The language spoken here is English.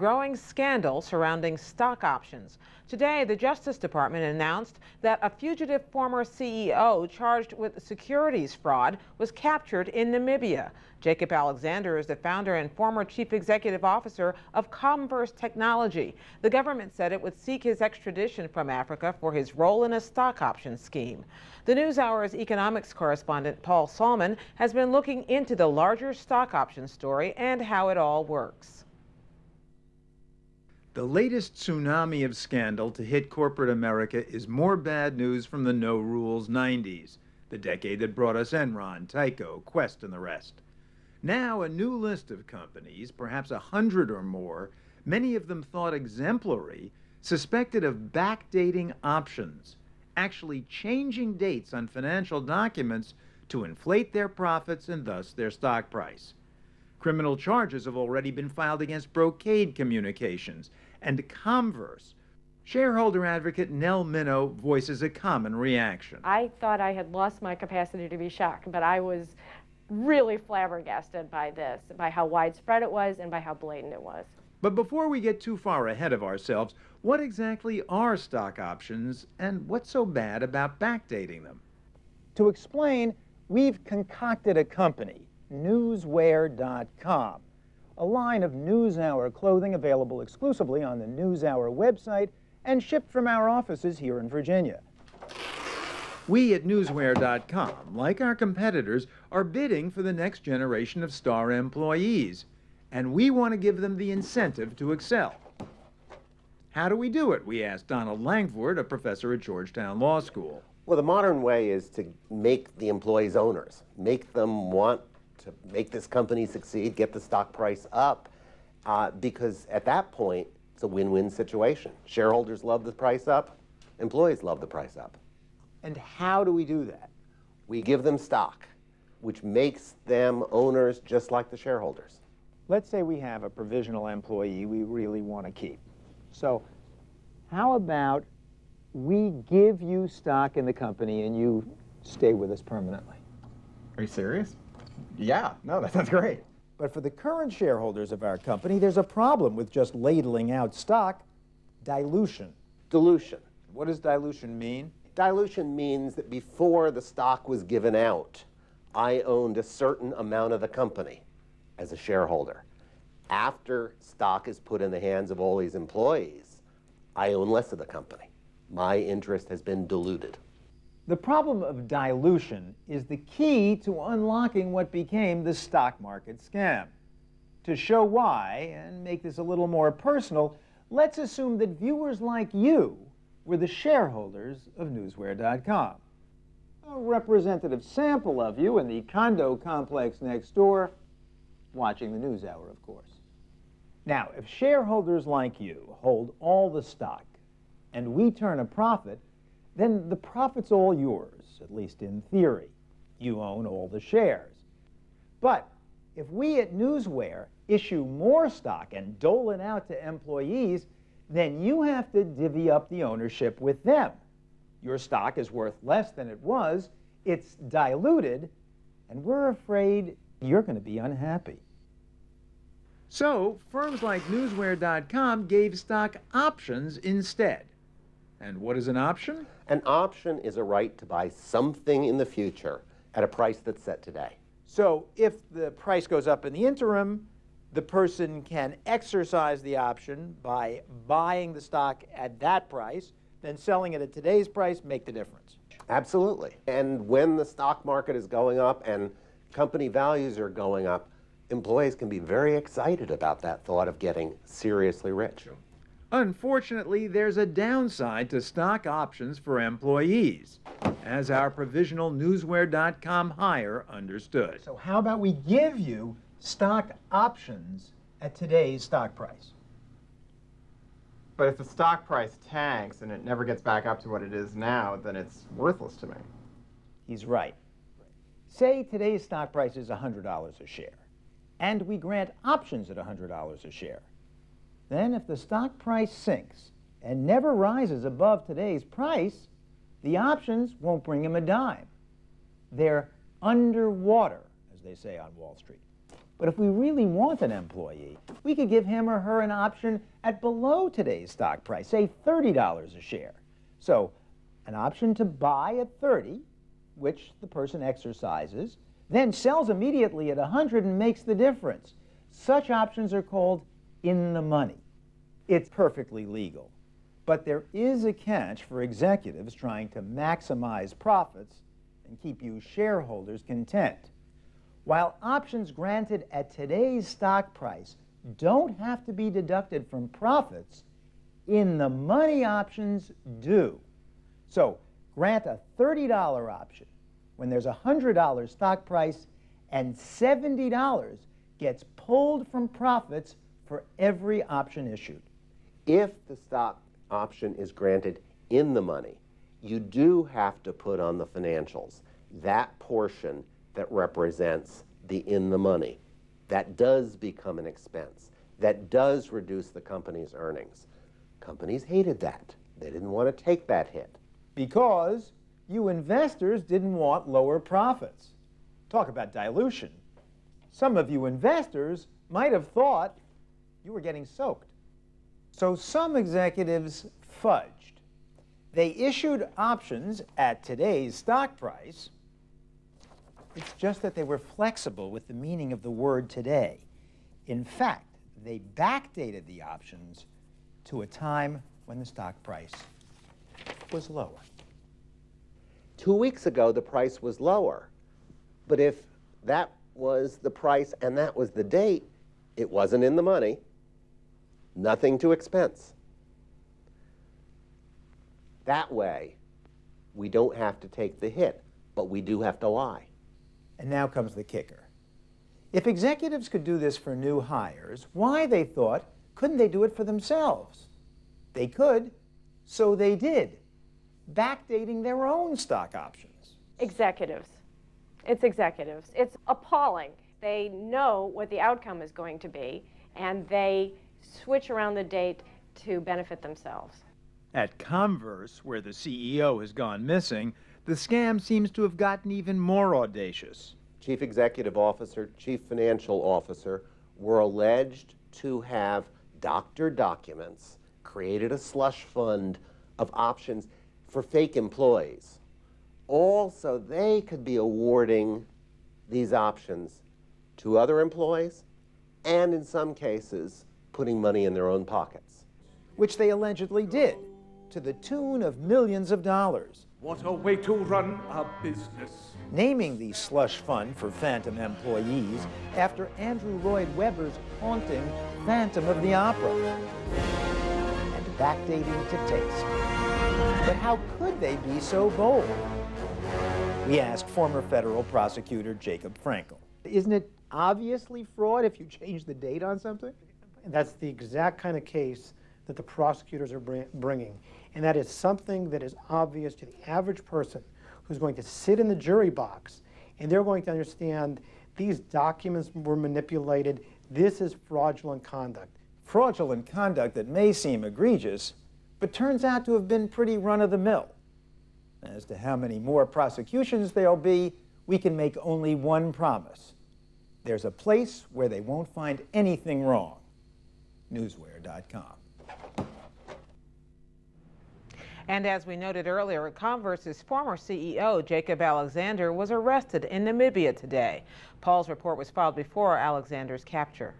growing scandal surrounding stock options. Today, the Justice Department announced that a fugitive former CEO charged with securities fraud was captured in Namibia. Jacob Alexander is the founder and former chief executive officer of Comverse Technology. The government said it would seek his extradition from Africa for his role in a stock option scheme. The NewsHour's economics correspondent Paul Salman has been looking into the larger stock option story and how it all works. The latest tsunami of scandal to hit corporate America is more bad news from the no rules 90s, the decade that brought us Enron, Tyco, Quest, and the rest. Now a new list of companies, perhaps 100 or more, many of them thought exemplary, suspected of backdating options, actually changing dates on financial documents to inflate their profits and thus their stock price. Criminal charges have already been filed against Brocade Communications and Comverse. Shareholder advocate Nell Minow voices a common reaction. I thought I had lost my capacity to be shocked, but I was really flabbergasted by this, by how widespread it was and by how blatant it was. But before we get too far ahead of ourselves, what exactly are stock options and what's so bad about backdating them? To explain, we've concocted a company, Newswear.com, a line of NewsHour clothing available exclusively on the NewsHour website and shipped from our offices here in Virginia. We at Newswear.com, like our competitors, are bidding for the next generation of star employees, and we want to give them the incentive to excel. How do we do it? We asked Donald Langford, a professor at Georgetown Law School. Well, the modern way is to make the employees owners, make them want to make this company succeed, get the stock price up, because at that point, it's a win-win situation. Shareholders love the price up, employees love the price up. And how do we do that? We give them stock, which makes them owners just like the shareholders. Let's say we have a provisional employee we really want to keep. So how about we give you stock in the company and you stay with us permanently? Are you serious? Yeah, no, that sounds great. But for the current shareholders of our company, there's a problem with just ladling out stock: dilution. Dilution. What does dilution mean? Dilution means that before the stock was given out, I owned a certain amount of the company as a shareholder. After stock is put in the hands of all these employees, I own less of the company. My interest has been diluted. The problem of dilution is the key to unlocking what became the stock market scam. To show why, and make this a little more personal, let's assume that viewers like you were the shareholders of Newswear.com. A representative sample of you in the condo complex next door, watching the NewsHour, of course. Now, if shareholders like you hold all the stock and we turn a profit, then the profit's all yours, at least in theory. You own all the shares. But if we at Newswear issue more stock and dole it out to employees, then you have to divvy up the ownership with them. Your stock is worth less than it was, it's diluted, and we're afraid you're going to be unhappy. So, firms like Newswear.com gave stock options instead. And what is an option? An option is a right to buy something in the future at a price that's set today. So if the price goes up in the interim, the person can exercise the option by buying the stock at that price, then selling it at today's price, make the difference. Absolutely. And when the stock market is going up and company values are going up, employees can be very excited about that thought of getting seriously rich. Unfortunately, there's a downside to stock options for employees, as our provisional Newswear.com hire understood. So how about we give you stock options at today's stock price? But if the stock price tanks and it never gets back up to what it is now, then it's worthless to me. He's right. Say today's stock price is $100 a share, and we grant options at $100 a share. Then if the stock price sinks and never rises above today's price, the options won't bring him a dime. They're underwater, as they say on Wall Street. But if we really want an employee, we could give him or her an option at below today's stock price, say $30 a share. So an option to buy at 30, which the person exercises, then sells immediately at 100 and makes the difference. Such options are called in the money. It's perfectly legal. But there is a catch for executives trying to maximize profits and keep you shareholders content. While options granted at today's stock price don't have to be deducted from profits, in the money options do. So grant a $30 option when there's a $100 stock price and $70 gets pulled from profits for every option issued. If the stock option is granted in the money, you do have to put on the financials that portion that represents the in the money. That does become an expense. That does reduce the company's earnings. Companies hated that. They didn't want to take that hit. Because you investors didn't want lower profits. Talk about dilution. Some of you investors might have thought you were getting soaked. So some executives fudged. They issued options at today's stock price. It's just that they were flexible with the meaning of the word today. In fact, they backdated the options to a time when the stock price was lower. 2 weeks ago, the price was lower. But if that was the price and that was the date, it wasn't in the money. Nothing to expense. That way, we don't have to take the hit, but we do have to lie. And now comes the kicker. If executives could do this for new hires, why, they thought, couldn't they do it for themselves? They could, so they did, backdating their own stock options. Executives. It's executives. It's appalling. They know what the outcome is going to be, and they switch around the date to benefit themselves. At Converse, where the CEO has gone missing, the scam seems to have gotten even more audacious. Chief Executive Officer, Chief Financial Officer were alleged to have doctored documents, created a slush fund of options for fake employees, all so they could be awarding these options to other employees and, in some cases, putting money in their own pockets. Which they allegedly did, to the tune of millions of dollars. What a way to run a business. Naming the slush fund for phantom employees after Andrew Lloyd Webber's haunting Phantom of the Opera. And backdating to taste. But how could they be so bold? We asked former federal prosecutor Jacob Frankel. Isn't it obviously fraud if you change the date on something? That's the exact kind of case that the prosecutors are bringing. And that is something that is obvious to the average person who's going to sit in the jury box, and they're going to understand these documents were manipulated. This is fraudulent conduct. Fraudulent conduct that may seem egregious, but turns out to have been pretty run-of-the-mill. As to how many more prosecutions there'll be, we can make only one promise. There's a place where they won't find anything wrong. Newsware.com. And as we noted earlier, Converse's former CEO, Jacob Alexander, was arrested in Namibia today. Paul's report was filed before Alexander's capture.